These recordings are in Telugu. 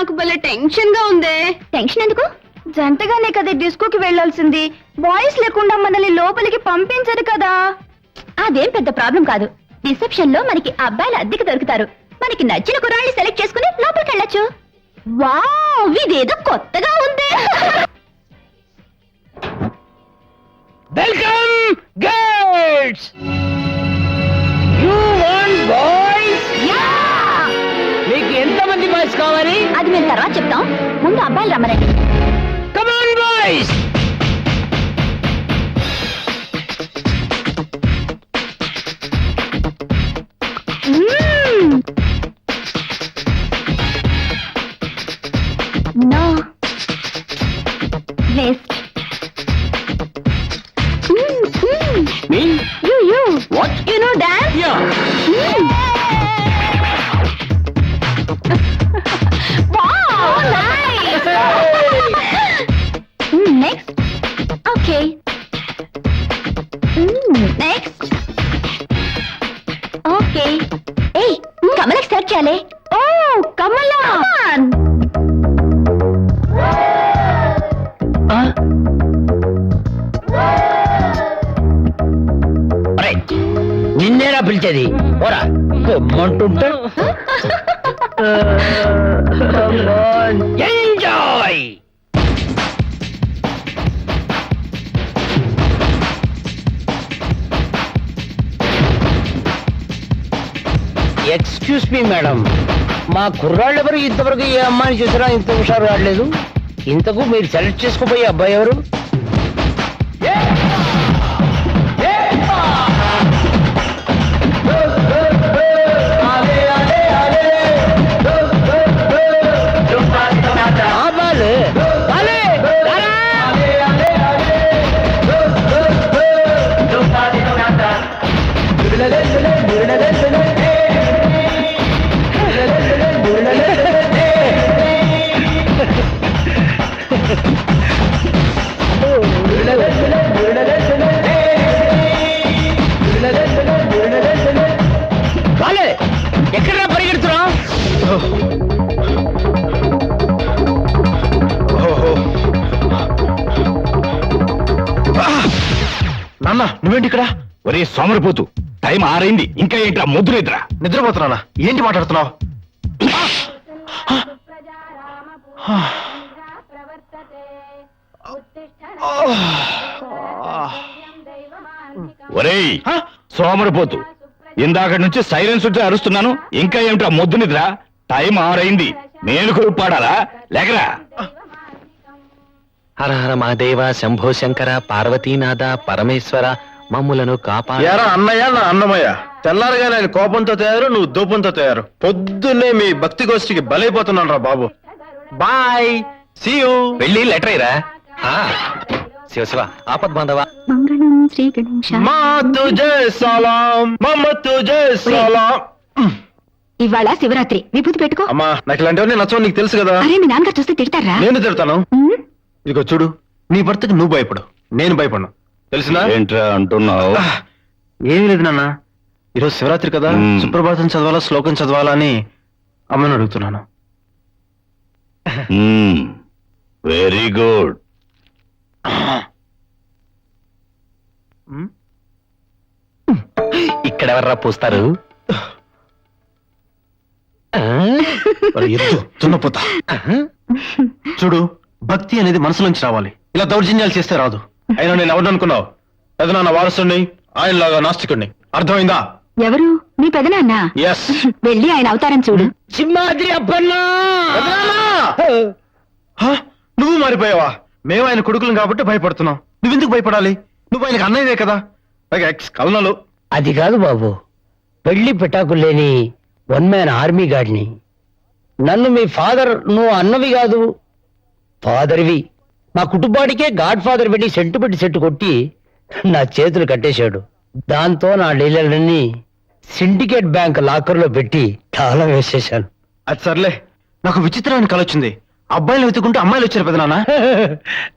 నాకు భలే టెన్షన్ గా ఉంది. టెన్షన్ ఎందుకు? జంటగానే కదా డిస్కోకి వెళ్లాల్సింది. బాయ్స్ లేకుండా మనల్ని లోపలికి పంపించరు కదా. అదేం పెద్ద ప్రాబ్లం కాదు. రిసెప్షన్ లో మనకి అబ్బాయిలు అద్దెకి దొరుకుతారు. మనకి నచ్చిన కుర్రాళ్ళని సెలెక్ట్ చేసుకుని లోపలికి వెళ్ళొచ్చు. వావ్, ఇదేదో కొత్తగా ఉంది. Welcome girls. You want boys? మీకు ఎంతమంది బాయ్స్ కావాలి? అది మేము తర్వాత చెప్తాం. ముందు అబ్బాయిలు రమ్మనండి. Come on boys. No. Waste. Me? You. What? You know dance? Yeah. Wow, nice. Next. Okay. Next. Okay. Hey, Kamala start చేయాలి. Oh, Kamala. Come on. నిన్నేరా పిలిచేది? ఓరా పొమ్మంటుంటే ఎంజాయ్. ఎక్స్క్యూజ్ మీ మేడం, మా కుర్రాళ్ళెవరు ఇంతవరకు ఏ అమ్మాయిని చూసినా ఇంత హుషారు రావట్లేదు. ఇంతకు మీరు సెలెక్ట్ చేసుకోబోయే అబ్బాయి ఎవరు? ఎక్కడ పరిగెడుతున్నా? నాన్న నువ్వేంటి ఇక్కడ? ఒరే సోమరిపోతు, టైం 6 అయింది. ఇంకా ఏంట్రా మొద్దు నిద్ర? నిద్రపోతున్నా. ఏంటి మాట్లాడుతున్నావు? ఒరేయ్ సోమరిపోతు, ఇందాక నుంచి సైలెన్స్ ఉంటే అరుస్తున్నాను. ఇంకా ఏమిట్రా మొద్దు నిద్ర? టైం 6 అయింది. నేను కొడుకు పాడాలా? లేకరా. హర హర మహాదేవ, శంభో శంకర, పార్వతీనాథ, పరమేశ్వర, మమ్ములను కాపాడు. యారా అన్నయ్య, నా అన్నమయ్య. తెల్లారగానే ఆయన కోపంతో తయారు, నువ్వు దూపంతో తయారు. పొద్దున్నే మీ భక్తి గోష్ఠికి బలైపోతున్నాను రా బాబు. Bye, see you. వెళ్ళి లెటర్ అయ్యరా. శివ శివ ఆపద్ బాంధవ. మంగళం శ్రీ గణేశ. మా తుజే సలాం, మమ్మ తుజే సలాం. ఇవాళ శివరాత్రి, విభూతి పెట్టుకో. అమ్మా నాకు ఇలాంటివన్నీ నచ్చవు, నీకు తెలుసు కదా. అరే మీ నాన్నగారు చూస్తే తిడతారా? నేను తిడతాను. ఇదిగో చూడు, నీ భర్తకి నువ్వు భయపడు, నేను భయపడను. తెలిసిందా? ఏంట్రా అంటున్నావు? ఏమీ లేదు నాన్న, ఈరోజు శివరాత్రి కదా, సుప్రభాతం చదవాలా శ్లోకం చదవాలా అని అమ్మని అడుగుతున్నాను. Very good. ఇక్కడెవర్రా పూస్తారు? తున్నపోతా. చూడు, భక్తి అనేది మనసులోంచి రావాలి, ఇలా దౌర్జన్యాలు చేస్తే రాదు. అయినా నేను ఎవరిని అనుకున్నావు? పెదనాన్న వారసుని, ఆయనలాగా నాస్తికుడిని. అర్థమైందా? ఎవరు? మీ పెదనాన్న? ఎస్. వెళ్ళి ఆయన అవతారం చూడు. సింహాద్రి అప్పన్నా. నువ్వు మారిపోయావా? మేము ఆయన కొడుకులం కాబట్టి భయపడుతున్నాం. నువ్వెందుకు భయపడాలి? నువ్వు ఆయనకు అన్నయ్యవే కదా. ఎక్స్ కల్నలు. అది కాదు బాబు, పెళ్లి పెటాకులు లేని 1 మ్యాన్ ఆర్మీ గాడిని. నన్ను మీ ఫాదర్, నువ్వు అన్నవి కాదు ఫాదర్వి. మా కుటుంబానికే గాడ్ ఫాదర్ పెట్టి సెంటు కొట్టి నా చేతులు కట్టేశాడు. దాంతో నా డీలర్లన్నీ సిండికేట్ బ్యాంక్ లాకర్లో పెట్టి తాళం వేసేశాను. అది సర్లే, నాకు విచిత్రమైన కళ వచ్చింది. అబ్బాయిలు వెతుకుంటే అమ్మాయిలు వచ్చారు పెదనాన్న.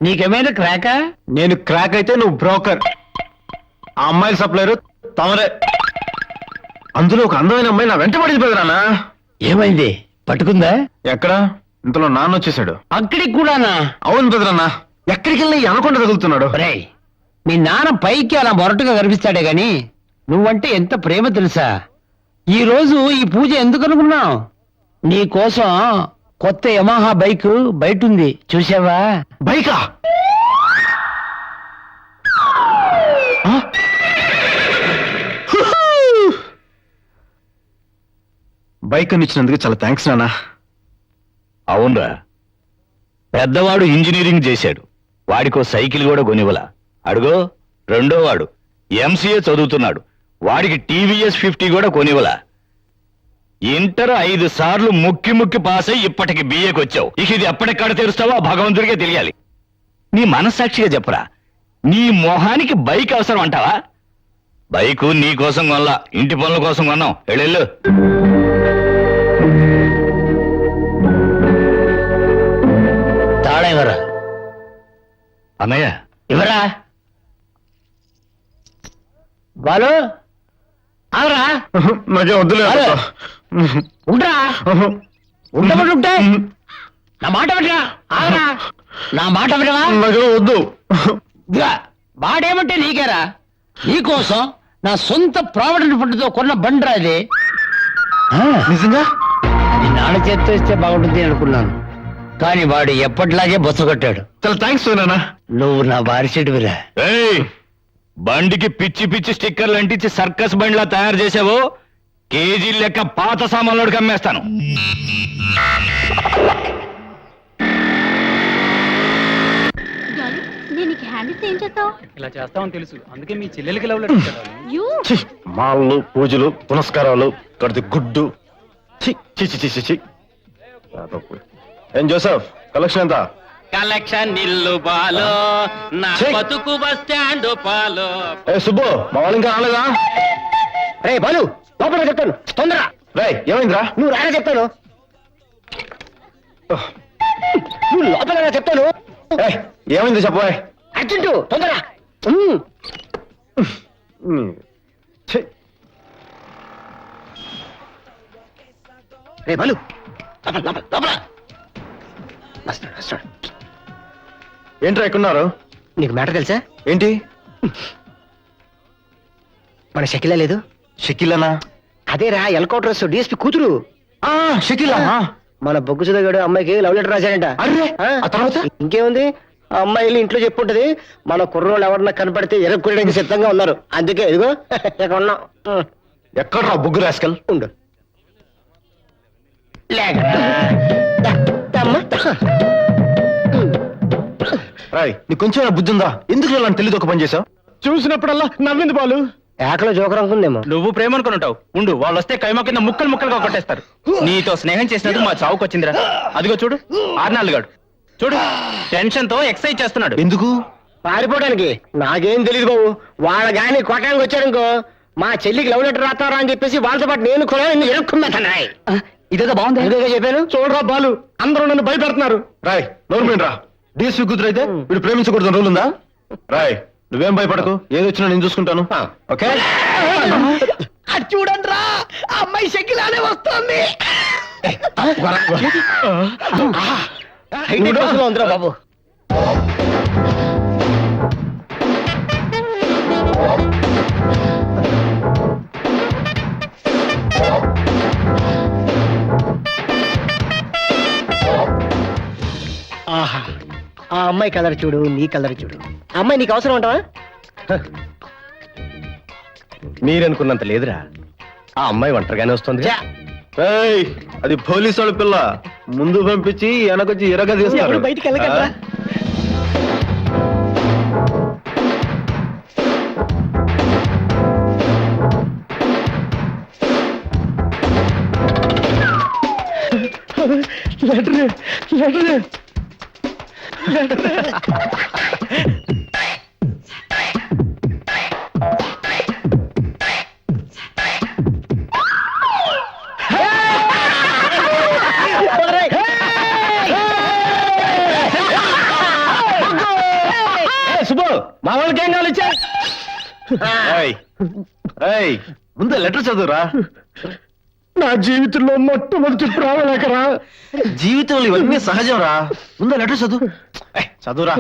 నీకేమైనా క్రాకా? నేను క్రాక్ అయితే నువ్వు బ్రోకర్. ఆ అమ్మాయిల సప్లైరు తమరే. అందులో ఒక అందమైన అమ్మాయి నా వెంట పడింది పెదనాన్న. ఏమైంది? పట్టుకుందా? ఎక్కడ? ఇంతలో నాన్న వచ్చేసాడు. అక్కడికి కూడానా? అవును బెదరన్నా, ఎక్కడికి వెళ్ళి అనకుండా తగులుతున్నాడు. రేయ్, మీ నాన్న పైకి అలా మొరటుగా కనిపిస్తాడే గాని నువ్వంటే ఎంత ప్రేమ తెలుసా? ఈ రోజు ఈ పూజ ఎందుకు అనుకున్నావు? నీ కోసం కొత్త యమహా బైక్ బయట ఉంది, చూసావా? బైకా? ఆ? బైక్ కొనిచ్చినందుకు చాలా థ్యాంక్స్ నాన్న. అవునరా, పెద్దవాడు ఇంజనీరింగ్ చేశాడు, వాడికో సైకిల్ కూడా కొనివ్వలా. అడుగో రెండో వాడు ఎంసీఏ చదువుతున్నాడు, వాడికి టీవీఎస్ 50 కూడా కొనివ్వలా. ఇంటర్ 5 సార్లు ముక్కి పాస్ అయ్యి ఇప్పటికి బిఏకి వచ్చావు. ఇక ఇది ఎప్పటిక్కడ తెరుస్తావో భగవంతుడికే తెలియాలి. నీ మనస్సాక్షిగా చెప్పరా, నీ మొహానికి బైక్ అవసరం అంటావా? బైకు నీ కోసం కొనలా, ఇంటి పనుల కోసం కొన్నాం. వెళ్ళు. తాళం ఇవ్వరా? అన్నయ్య, ఇవ్వరా బాలు? ఆగరా, నాకే వద్దులే. అరే. ఉండరా, ఉండమంటుంటే నా మాట వినరా? ఆగరా, నా మాట వినవా? నాకే వద్దు. ఇదిగా, వాడేమంటే నీకేరా? నీకోసం నా సొంత ప్రావిడెంట్ ఫండ్తో కొన్న బండ్రా ఇది. నిజంగా? నీ నాన్న చేత్తో ఇస్తే బాగుంటుంది అనుకున్నాను, కానీ వాడు ఎప్పటిలాగే బొచ్చగొట్టాడు. చాలా థ్యాంక్స్ నాన్న. నువ్వు నా బారిసెడివిరా. ఏయ్, బండికి పిచ్చి స్టిక్కర్లు అంటించి సర్కస్ బండిలా తయారు చేసావో కేజీ లెక్క పాత సామాన్లోకి అమ్మేస్తాను. నేను హ్యాండ్ ఇస్తే ఏం చేస్తావు? ఇలా చేస్తామని తెలుసు, అందుకే మీ చెల్లెలకి లవ్ లెటర్ ఇచ్చారు. ఛీ, మాళ్ళు పూజలు పునస్కారాలు కడితే గుడ్డు. ఛీ, ఛీ, ఛీ, ఛీ, ఛీ. ఏం జోసెఫ్, కలెక్షన్ ఎంత? కలెక్షన్ నిల్లు బాలో నా ఛీ. బతుకు బస్ స్టాండ్ పాలో. ఏ సుబ్బు, మా వాళ్ళు ఇంకా రాలేదా? రే బాలు, లోపల చెప్తాను, తొందర. రే ఏమైందిరా? నువ్వు రాగా చెప్తాను, నువ్వు లోపల రా చెప్తాను. ఏయ్, ఏమైంది చెప్పబోయ్. అర్జెంటు, తొందర. ఛీ. రే బాలు, లోపల లోపల లోపల. వస్తాడు, వస్తాడు. ఏంట్రా ఎక్కున్నారు? నీకు మ్యాటర్ తెలుసా? ఏంటి? మన షకిలా లేదు? షకీలనా? అదేరా, ఎల్కౌంటర్స్ డిఎస్పీ కూతురు. షకీలా? మన బొగ్గు సుధగాడు అమ్మాయికి లవ్ లెటర్ రాశాడంట. అరే, ఆ? ఆ తర్వాత? ఇంకేముంది, ఆ అమ్మాయి వెళ్ళి ఇంట్లో చెప్పుంటది, మన కుర్రోళ్ళు ఎవరన్నా కనపడితే ఎరగొట్టడానికి సిద్ధంగా ఉన్నారు. అందుకే ఇదిగో ఇక్కడ ఉన్నాం. ఎక్కడ్రా బుగ్గు రాస్కల్? ఉండు. రాయ్, నీకు కొంచెం బుద్ధి ఉందా? ఎందుకు ఇలాంటి తెలియదు ఒక పని చేసావు? చూసినప్పుడల్లా నవ్వింది బాలు. ఏకలో జోకర్ అనుకుందేమో. నువ్వు ప్రేమ అనుకుని ఉంటావు. ఉండు, వాళ్ళు వస్తే కైమా కింద ముక్కలుగా కొట్టేస్తారు. నీతో స్నేహం చేసినందుకు మా చావుకు వచ్చిందిరా. అదిగో చూడు, ఆర్నాల్గాడు చూడు, టెన్షన్ తో ఎక్సైజ్ చేస్తున్నాడు. ఎందుకు? పారిపోవడానికి. నాకేం తెలియదు బాబు, వాళ్ళ గాని కొట్టడానికి వచ్చాడనుకో, మా చెల్లికి లవ్ లెటర్ రాస్తారా అని చెప్పేసి వాళ్ళతో పాటు నేను కూడా ఎరుక్కున్నాయి. ఇదేదో బాగుంది, ఇదేదో చెప్పాను. చూడరా బాలు, అందరూ నన్ను భయపెడుతున్నారు. రాయ్, నోరుమేంట్రా. డిఎస్పీ కూతురు అయితే వీడు ప్రేమించకూడదు రూల్ ఉందా? రాయ్, నువ్వేం భయపడకు, ఏది వచ్చినా నేను చూసుకుంటాను. ఓకే? చూడండి రా, అమ్మాయి షకిలానే వస్తుంది. ఉందిరా బాబు. ఆహా, ఆ అమ్మాయి కలర్ చూడు, నీ కలర్ చూడు. ఆ అమ్మాయి నీకు అవసరం ఉంటావా? మీరనుకున్నంత లేదురా, ఆ అమ్మాయి ఒంటరిగానే వస్తుంది. ఛా, ఏయ్, అది పోలీసు వాళ్ళ పిల్ల, ముందు పంపించి వెనకొచ్చి ఎరగ తీస్తారు. ఎవరు బయటికి వెళ్ళగలరా? సుబ్బు, మా వాళ్ళకి ఏం కావాలి ఇచ్చా? ముందు లెటర్ చదువురా. నా జీవితంలో మొట్టమొదటి ప్రాణలేకరా. జీవితంలో ఇవన్నీ సహజం రా. ముందు లెటర్ చదువు. చదువురా.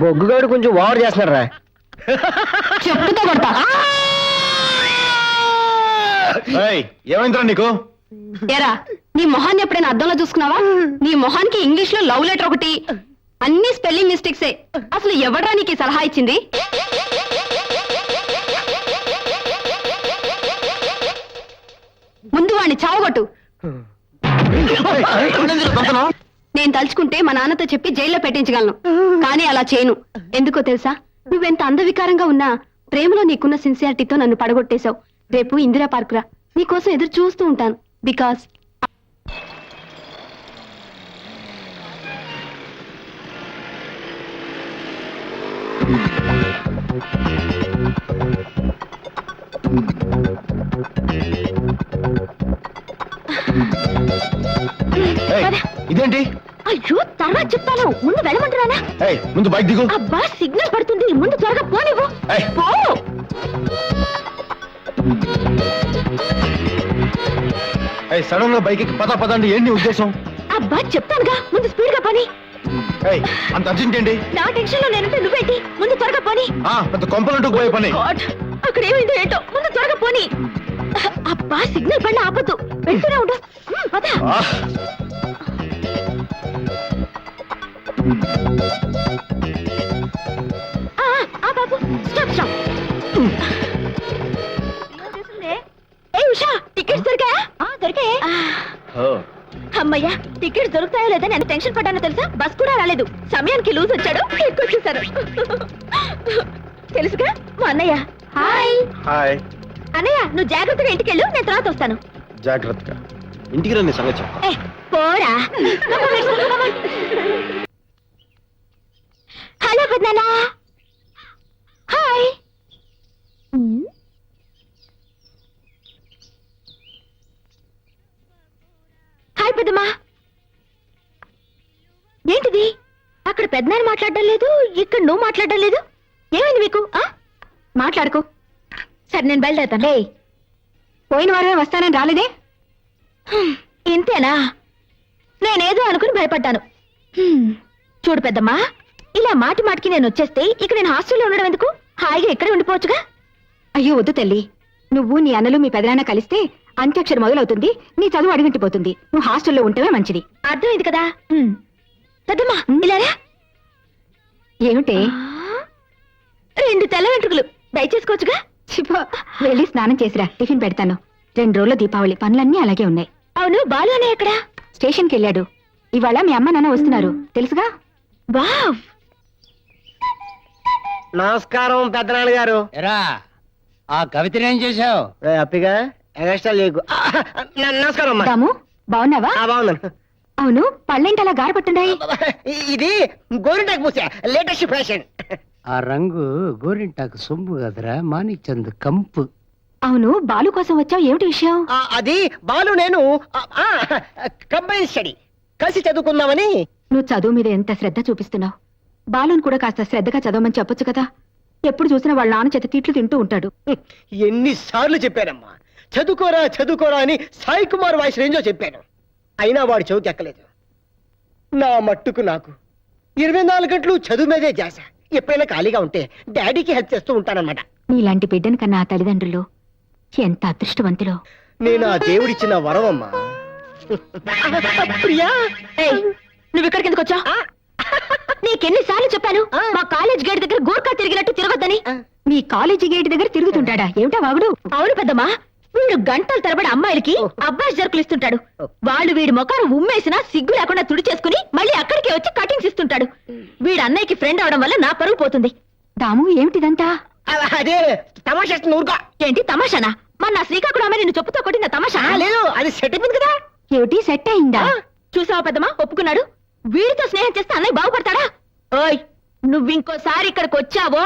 బొగ్గుగాడు కొంచెం ఓవర్ చేస్తున్నారా. చెప్పుతో కొడతా. ఏమైందిరా నీకు? ఏరా, నీ మొహాన్ని ఎప్పుడైనా అద్దంలో చూసుకున్నావా? నీ మొహానికి ఇంగ్లీష్ లో లవ్ లెటర్ ఒకటి, అన్ని స్పెల్లింగ్ మిస్టేక్సే. అసలు ఎవడ్రా నీకు ఈ సలహా ఇచ్చింది? ముందు వాణ్ణి చావగొట్టు. నేను తలుచుకుంటే మా నాన్నతో చెప్పి జైల్లో పెట్టించగలను, కానీ అలా చేయను. ఎందుకో తెలుసా? నువ్వెంత అందవికారంగా ఉన్నా ప్రేమలో నీకున్న సిన్సియారిటీతో నన్ను పడగొట్టేశావు. రేపు ఇందిరా పార్క్ రా, నీకోసం ఎదురు చూస్తూ ఉంటాను. బికాస్ ఇదేంటి? అయ్యో, తర్వాత చెప్తాను. ముందు వెళ్ళమంటున్నానా? ముందు బైక్ దిగు. అబ్బా, సిగ్నల్ పడుతుంది. ముందు త్వరగా పోనివ్వు. పో. సడన్ గా బైక్ ఎక్కి పద పదండి. ఏంటి నీ ఉద్దేశం? అబ్బా, చెప్తానుగా, ముందు స్పీడ్ గా పోని. అంత అర్జెంట్ ఏంటి? నా టెన్షన్ లో నేనంటే నువ్వేంటి? ముందు త్వరగా పోని. పెద్ద కొంపలంటూ పోయే పని. గాడ్, అక్కడ ఏమైందో ఏంటో. ముందు త్వరగా పోని. అబ్బా, సిగ్నల్ పడిన ఆపద్దు. వెళ్తూనే ఉండు. పద. బాబు, స్టాప్ స్టాప్. ఏ ఉషా, టికెట్స్ దొరికాయా? దొరికాయే. అమ్మయ్యా, టికెట్స్ దొరుకుతాయో లేదా నేను టెన్షన్ పడ్డానో తెలుసా? బస్ కూడా రాలేదు. సమయానికి లూజ్ వచ్చాడు, ఎక్కువచ్చేసారు. తెలుసుగా మా అన్నయ్య. హాయ్. హాయ్ అన్నయ్య, నువ్వు జాగ్రత్తగా ఇంటికి వెళ్ళు, నేను తర్వాత వస్తాను. జాగ్రత్తగా ఇంటికి రండి, సంగతి చెప్తా. పోరా. హలో పెద్దనా. హాయ్. హాయ్ పెద్దమ్మా. ఏంటిది? అక్కడ పెద్దనాన్న మాట్లాడడం లేదు, ఇక్కడ నువ్వు మాట్లాడడం లేదు. ఏమైంది మీకు? మాట్లాడుకో. సరే, నేను బయలుదేరుతాను. పోయిన వారమే వస్తానని రాలేదే? ఇంతేనా? నేనేదో అనుకుని భయపడ్డాను. చూడు పెద్దమ్మా, ఇలా మాటి మాటికి నేను వచ్చేస్తే ఇక నేను హాస్టల్లో ఉండడం ఎందుకు? హాయిగా ఇక్కడే ఉండిపోవచ్చుగా. అయ్యో వద్దు తల్లి, నువ్వు నీ అన్నలు మీ పెదనాన్న కలిస్తే అంత్యాక్షరి మొదలవుతుంది, నీ చదువు అడుగంటిపోతుంది. నువ్వు హాస్టల్లో ఉంటేనే మంచిది. అర్థమైంది కదా? పెద్దమ్మా, ఇలారా. ఏమిటి? 2 తెల్ల వెంట్రుకలు. దయచేసుకోవచ్చుగా. వెళ్ళి స్నానం చేసిరా, టిఫిన్ పెడతాను. 2 రోజుల దీపావళి, పనులన్నీ అలాగే ఉన్నాయి. అవును, బాలు అనే ఎక్కడా? స్టేషన్కి వెళ్ళాడు. ఇవాళ మీ అమ్మ నాన్న వస్తున్నారు, తెలుసుగా. వావ్. నమస్కారం పెద్దనాన్న గారు. ఎరా, ఆ కవితనేం చేశావు? అప్పిగా ఎగస్ట్రా లేకు. నమస్కారం అమ్మా. రాము, బాగున్నావా? బాగున్నాను. అవును, పళ్ళేంటి అలా గారపట్టున్నాయి? ఇది గోరింటాకు పూసా, లేటెస్ట్ ఫ్యాషన్. ఆ రంగు గోరింటాకు సొంపు కదరా, మాణిక్చంద్ కంపు. అవును, బాలు కోసం వచ్చావు, ఏమిటి విషయం? అది బాలు నేను కంబైన్ స్టడీ కలిసి చదువుకుందామని. నువ్వు చదువు మీద ఎంత శ్రద్ధ చూపిస్తున్నావు. బాలుని కూడా కాస్త శ్రద్ధగా చదవమని చెప్పొచ్చు కదా. ఎప్పుడు చూసినా వాళ్ళ నాన్న చేత తిట్లు తింటూ ఉంటాడు. ఎన్నిసార్లు చెప్పానమ్మా, చదువుకోరా చదువుకోరా అని సాయి కుమార్ వాయిస్ రేంజో చెప్పాను. అయినా వాడు చెవికి ఎక్కలేదు. నా మట్టుకు నాకు 24 గంటలు చదువు మీదే జాస. ఎప్పుడైనా ఖాళీగా ఉంటే డాడీకి హెల్ప్ చేస్తూ ఉంటానన్నమాట. నీలాంటి బిడ్డను కన్నా ఆ తల్లిదండ్రులు ఎంత అదృష్టవంతులో. నేను ఆ దేవుడిచ్చిన వరవమ్మా. ప్రియా, నువ్వు ఇక్కడికి ఎందుకు వచ్చావు? నీకెన్నిసార్లు చెప్పాను మా కాలేజ్ గేట్ దగ్గర గోర్ఖా తిరిగినట్టు తిరగొద్దని. మీ కాలేజీ గేట్ దగ్గర తిరుగుతుంటాడా? ఏమిటా వాగుడు? అవును పెద్దమ్మా, వీడు గంటల తరబడి అమ్మాయిలకి అబ్బాయి జరుకులు ఇస్తుంటాడు. వాళ్ళు వీడి మొఖాన్ని ఉమ్మేసినా సిగ్గు లేకుండా తుడి చేసుకుని మళ్ళీ అక్కడికే వచ్చి కటింగ్స్ ఇస్తుంటాడు. వీడు అన్నయ్యకి ఫ్రెండ్ అవడం వల్ల నా పరువు పోతుంది. దాము, ఏమిటిదంతా? అదే తమాషా ఊరుకో. ఏంటి తమాషానా? మన నా శ్రీకాకుళం అమ్మాయి నిన్ను చెప్పుతో కొట్టిన తమాషా? లేదు, అది సెట్ అయిపోయింది కదా. ఏమిటి సెట్ అయిందా? చూసావా పెద్దమ్మా, ఒప్పుకున్నాడు. వీడితో స్నేహం చేస్తే అన్నయ్య బాగుపడతాడా? ఓయ్, నువ్వింకోసారి ఇక్కడికి వచ్చావో